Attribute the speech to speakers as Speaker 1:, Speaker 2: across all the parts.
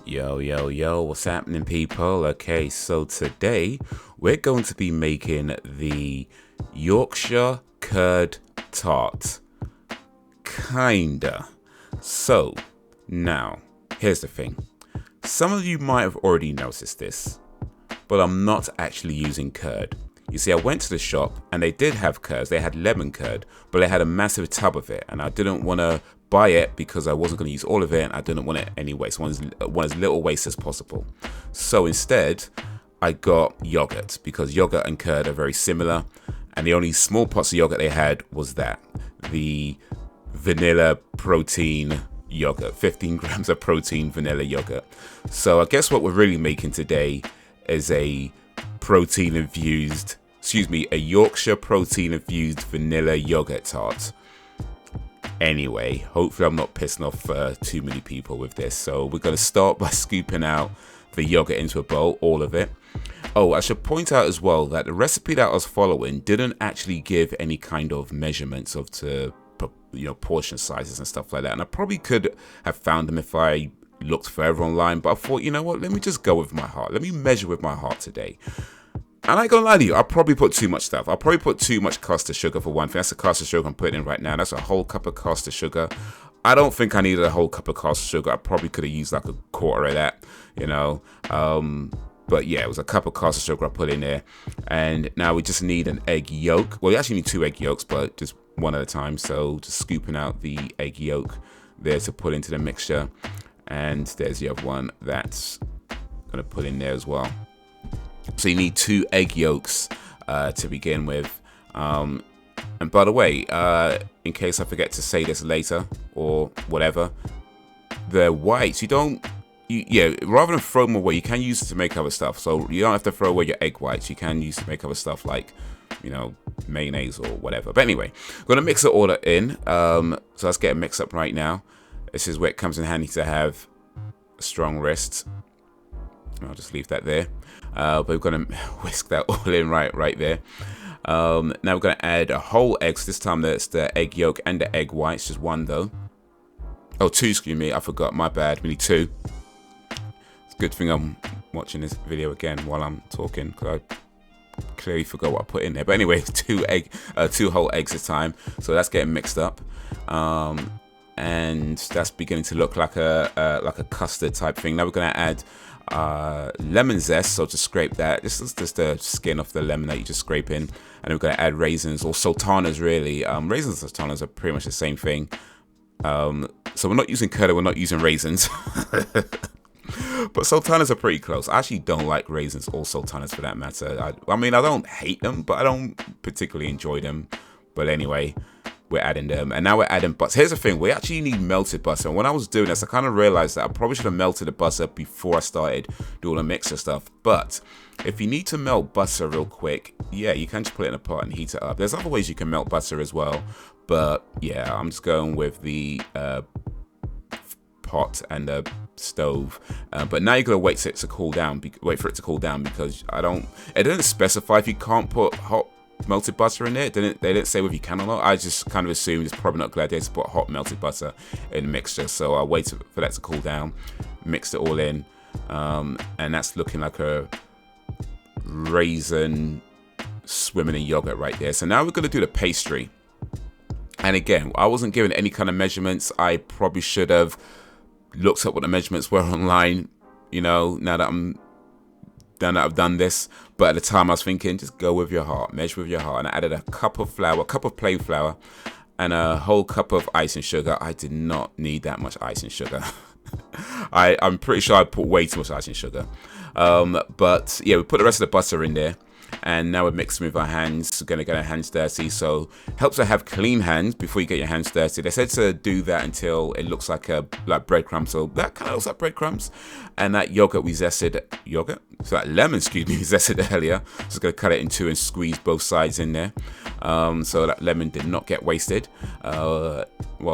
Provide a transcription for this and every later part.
Speaker 1: Yo, yo, yo, what's happening, people? Okay, so today we're going to be making the Yorkshire Curd Tart. Kinda. So, now, here's the thing. Some of you might have already noticed this, but I'm not actually using curd. You see, I went to the shop and they did have curds. They had lemon curd, but they had a massive tub of it, and I didn't want to buy it because I wasn't going to use all of it, and I didn't want it anyway. So I want as little waste as possible. So instead, I got yogurt because yogurt and curd are very similar, and the only small pots of yogurt they had was the vanilla protein yogurt, 15 grams of protein vanilla yogurt. So I guess what we're really making today is a Yorkshire protein infused vanilla yogurt tart. Anyway, hopefully I'm not pissing off too many people with this. So we're going to start by scooping out the yogurt into a bowl, all of it. Oh, I should point out as well that the recipe that I was following didn't actually give any kind of measurements of portion sizes and stuff like that. And I probably could have found them if I looked further online, but I thought, you know what, let me just go with my heart. Let me measure with my heart today. And I ain't gonna lie to you, I probably put too much stuff. I probably put too much caster sugar for one thing. That's the caster sugar I'm putting in right now. That's a whole cup of caster sugar. I don't think I needed a whole cup of caster sugar. I probably could have used like a quarter of that, you know. But yeah, it was a cup of caster sugar I put in there. And now we just need an egg yolk. Well, we actually need 2 egg yolks, but just one at a time. So just scooping out the egg yolk there to put into the mixture. And there's the other one that's gonna put in there as well. So you need 2 egg yolks to begin with. And by the way, in case I forget to say this later or whatever, the whites, rather than throw them away, you can use it to make other stuff. So you don't have to throw away your egg whites. You can use it to make other stuff like, mayonnaise or whatever. But anyway, I'm going to mix it all in. So let's get it mixed up right now. This is where it comes in handy to have strong wrists. I'll just leave that there. But we're going to whisk that all in right there. Now we're going to add a whole egg. So this time that's the egg yolk and the egg whites. Just one though. Oh, 2, excuse me. I forgot. My bad. We need 2. It's a good thing I'm watching this video again while I'm talking, because I clearly forgot what I put in there. But anyway, 2 whole eggs this time. So that's getting mixed up. And that's beginning to look like a custard type thing. Now we're going to add lemon zest, so to scrape that. This is just the skin off the lemon that you just scrape in. And we're going to add raisins, or sultanas really. Raisins and sultanas are pretty much the same thing. So we're not using curd, we're not using raisins. But sultanas are pretty close. I actually don't like raisins or sultanas for that matter. I mean, I don't hate them, but I don't particularly enjoy them. But anyway, we're adding them. And now we're adding butter. Here's the thing, we actually need melted butter. And when I was doing this, I kind of realized that I probably should have melted the butter before I started doing the mixer stuff. But if you need to melt butter real quick, yeah, you can just put it in a pot and heat it up. There's other ways you can melt butter as well. But yeah, I'm just going with the pot and the stove. But now you're gonna wait for it to cool down. Because it didn't specify if you can't put hot melted butter in there. They didn't say whether you can or not. I just kind of assumed it's probably not a good idea to put hot melted butter in the mixture. So I waited for that to cool down, mixed it all in, and that's looking like a raisin swimming in yogurt right there. So now we're gonna do the pastry. And again, I wasn't given any kind of measurements. I probably should have looked up what the measurements were online, now that I've done this. But at the time I was thinking, just go with your heart, measure with your heart. And I added a cup of plain flour, and a whole cup of icing sugar. I did not need that much icing sugar. I'm pretty sure I put way too much icing sugar. But yeah, we put the rest of the butter in there. And now we're mixing with our hands. We're going to get our hands dirty. So helps to have clean hands before you get your hands dirty. They said to do that until it looks like breadcrumbs. So that kind of looks like breadcrumbs. And that yogurt we zested, so that lemon, we zested earlier. Just going to cut it in 2 and squeeze both sides in there. So that lemon did not get wasted. Well,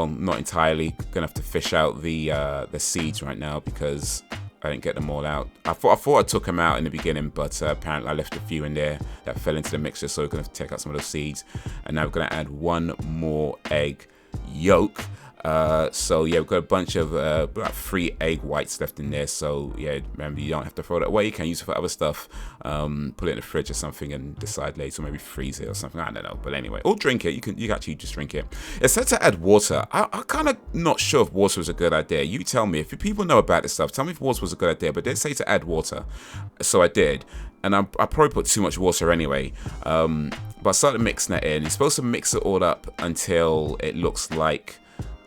Speaker 1: not entirely. Going to have to fish out the seeds right now because I didn't get them all out. I thought I took them out in the beginning, but apparently I left a few in there that fell into the mixture, so we're going to take out some of those seeds. And now we're going to add 1 more egg yolk. So yeah, we've got a bunch of about 3 egg whites left in there. So yeah, remember, you don't have to throw that away. You can use it for other stuff. Put it in the fridge or something and decide later, maybe freeze it or something. I don't know. But anyway, or drink it. You can actually just drink it. It said to add water. I kind of not sure if water was a good idea. You tell me. If people know about this stuff, tell me if water was a good idea. But they say to add water, so I did. And I probably put too much water anyway. But I started mixing that in. You're supposed to mix it all up until it looks like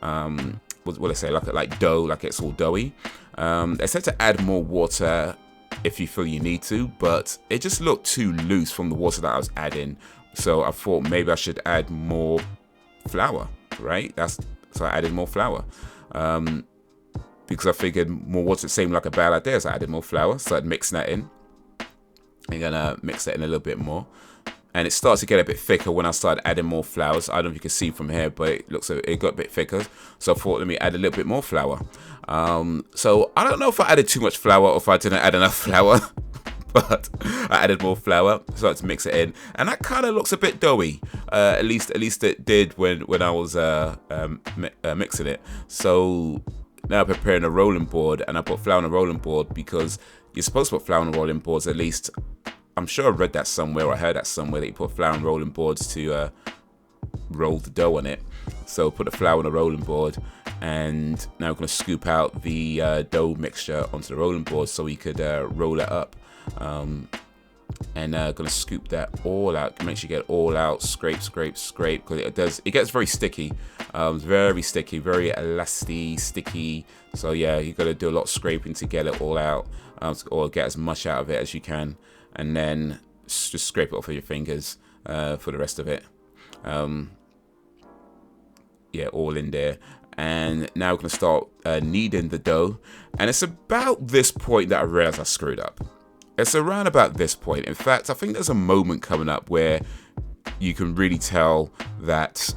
Speaker 1: what I say, like dough, like it's all doughy. They said to add more water if you feel you need to, but it just looked too loose from the water that I was adding. So I thought maybe I should add more flour, right? So I added more flour. Because I figured more water seemed like a bad idea, so I added more flour. Started mixing that in. I'm gonna mix that in a little bit more. And it starts to get a bit thicker when I started adding more flours. I don't know if you can see from here, but it got a bit thicker. So I thought, let me add a little bit more flour. So I don't know if I added too much flour or if I didn't add enough flour. But I added more flour, started to mix it in, and that kind of looks a bit doughy. At least it did when I was mixing it. So now I'm preparing a rolling board, and I put flour on a rolling board because you're supposed to put flour on rolling boards at least. I'm sure I read that somewhere, or I heard that somewhere, that you put flour on rolling boards to roll the dough on it. So put the flour on the rolling board, and now we're going to scoop out the dough mixture onto the rolling board so we could roll it up. And going to scoop that all out. Make sure you get it all out. Scrape, because it gets very sticky. Very sticky, very elastic, sticky. So yeah, you got to do a lot of scraping to get it all out, or get as much out of it as you can. And then just scrape it off with your fingers for the rest of it. Yeah, all in there. And now we're going to start kneading the dough. And it's about this point that I realized I screwed up. It's around about this point. In fact, I think there's a moment coming up where you can really tell that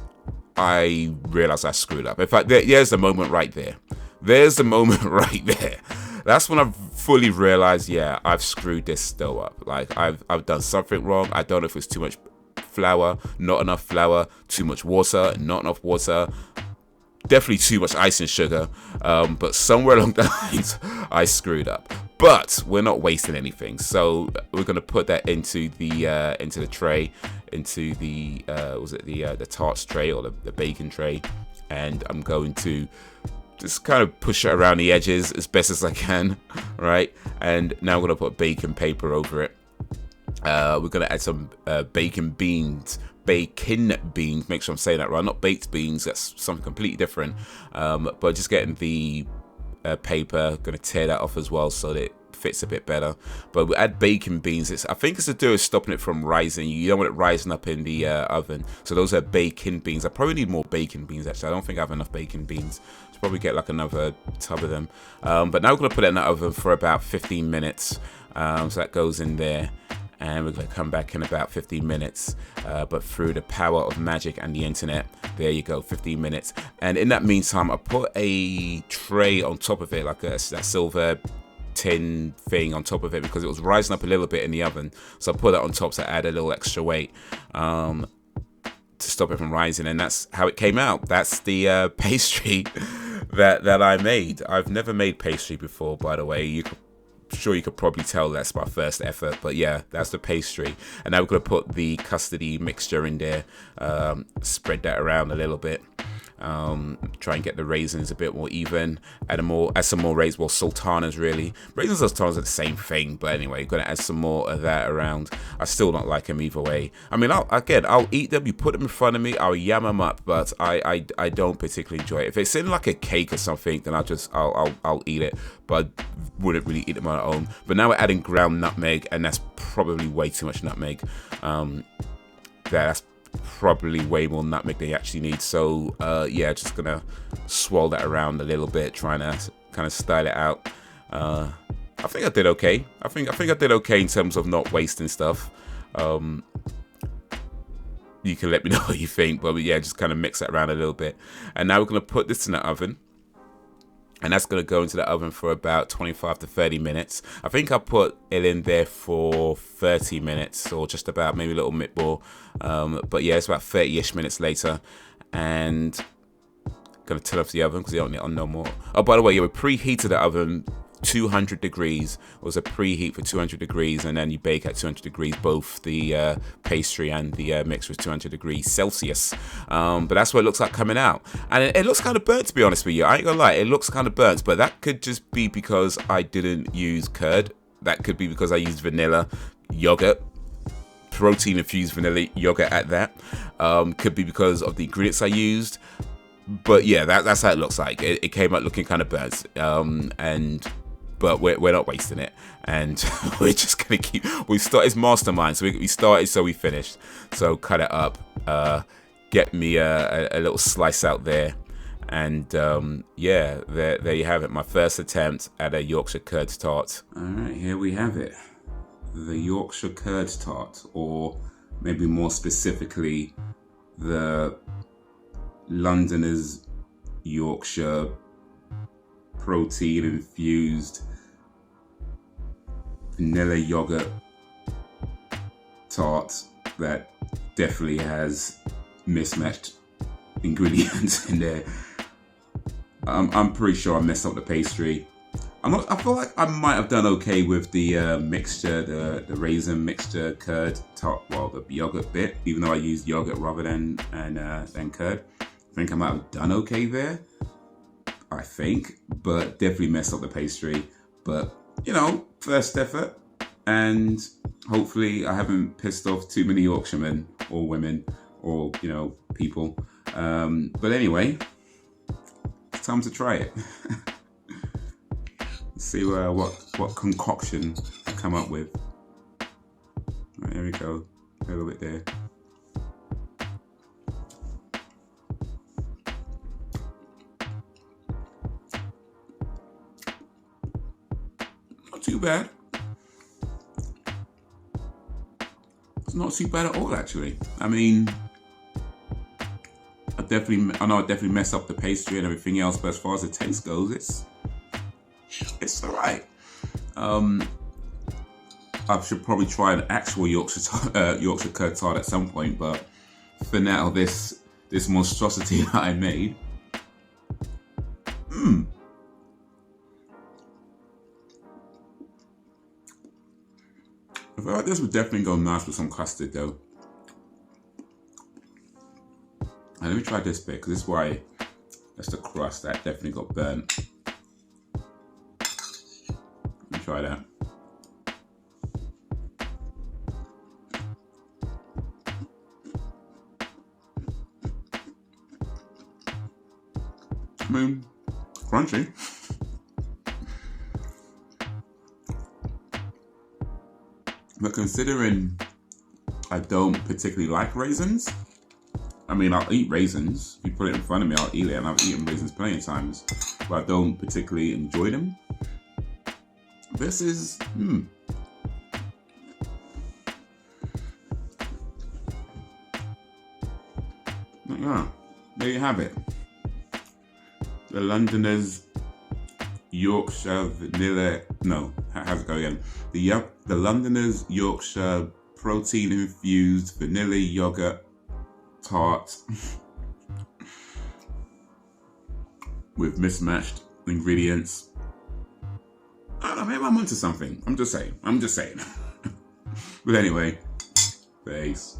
Speaker 1: I realized I screwed up. In fact, there's the moment right there. There's the moment right there. That's when I fully realized, yeah, I've screwed this dough up. Like, I've done something wrong. I don't know if it's too much flour, not enough flour, too much water, not enough water, definitely too much ice and sugar. But somewhere along the lines, I screwed up. But we're not wasting anything, so we're gonna put that into the tray, into the the tarts tray, or the bacon tray, and I'm going to just kind of push it around the edges as best as I can, right? And now we're gonna put bacon paper over it. We're gonna add some bacon beans. Make sure I'm saying that right, not baked beans. That's something completely different. But just getting the paper, gonna tear that off as well so that it fits a bit better. But we add bacon beans. I think it's to do with stopping it from rising. You don't want it rising up in the oven. So those are bacon beans. I probably need more bacon beans actually. I don't think I have enough bacon beans. Should probably get like another tub of them. But now we're gonna put it in the oven for about 15 minutes. So that goes in there. And we're going to come back in about 15 minutes, but through the power of magic and the internet, there you go, 15 minutes. And in that meantime, I put a tray on top of it, like that silver tin thing on top of it, because it was rising up a little bit in the oven. So I put it on top to add a little extra weight to stop it from rising, and that's how it came out. That's the pastry that I made. I've never made pastry before, by the way. Sure, you could probably tell that's my first effort, but yeah, that's the pastry. And now we're going to put the custardy mixture in there, spread that around a little bit, try and get the raisins a bit more even, add some more raisins, well, sultanas really. Raisins and sultanas are the same thing, but anyway, going to add some more of that around. I still don't like them either way. I mean, I'll eat them, you put them in front of me, I'll yam them up, but I don't particularly enjoy it. If it's in like a cake or something, then I'll eat it, but I wouldn't really eat them on my own. But now we're adding ground nutmeg, and that's probably way too much nutmeg. That's probably way more nutmeg than you actually need. So yeah, just gonna swirl that around a little bit, trying to kind of style it out. I think I did okay. I think I did okay in terms of not wasting stuff. You can let me know what you think, but yeah, just kind of mix that around a little bit. And now we're gonna put this in the oven. And that's going to go into the oven for about 25 to 30 minutes. I think I put it in there for 30 minutes, or just about, maybe a little bit more. But yeah, it's about 30-ish minutes later. And Gonna turn off the oven because you don't need on no more. Oh, by the way, we preheated the oven 200 degrees. It was a preheat for 200 degrees, and then you bake at 200 degrees. Both the pastry and the mix was 200 degrees Celsius. But that's what it looks like coming out, and it looks kind of burnt, to be honest with you. I ain't gonna lie, it looks kind of burnt, but that could just be because I didn't use curd. That could be because I used vanilla yogurt, protein infused vanilla yogurt at that. Could be because of the ingredients I used. But yeah, that's how it looks like. It came out looking kind of burnt, but we're not wasting it, and we're just gonna keep. We started as mastermind, so we started, so we finished. So cut it up, get me a little slice out there, and yeah, there you have it. My first attempt at a Yorkshire Curd Tart. All right, here we have it, the Yorkshire Curd Tart, or maybe more specifically, the Londoners Yorkshire protein infused vanilla yogurt tart that definitely has mismatched ingredients in there. I'm pretty sure I messed up the pastry. I feel like I might have done okay with the mixture, the raisin mixture curd tart. Well, the yogurt bit, even though I used yogurt rather than curd. I think I might have done okay there. I think, but definitely messed up the pastry. But you know, first effort, and hopefully I haven't pissed off too many Yorkshiremen or women or people. But anyway, it's time to try it. See what concoction I come up with. Right, here we go. A little bit there. Not too bad. It's not too bad at all, actually. I mean, I know I definitely messed up the pastry and everything else, but as far as the taste goes, it's all right. I should probably try an actual Yorkshire Curd Tart at some point, but for now, this monstrosity that I made. I feel like this would definitely go nice with some custard, though. And let me try this bit, because this is why that's the crust that definitely got burnt. Let me try that. I mean, crunchy. But considering I don't particularly like raisins, I mean, I'll eat raisins. If you put it in front of me, I'll eat it, and I've eaten raisins plenty of times, but I don't particularly enjoy them. This is, yeah, there you have it. The Londoners Yorkshire vanilla, no, how's it go again? The Londoners Yorkshire protein infused vanilla yogurt tart with mismatched ingredients. I don't know, maybe I'm onto something. I'm just saying. But anyway, peace.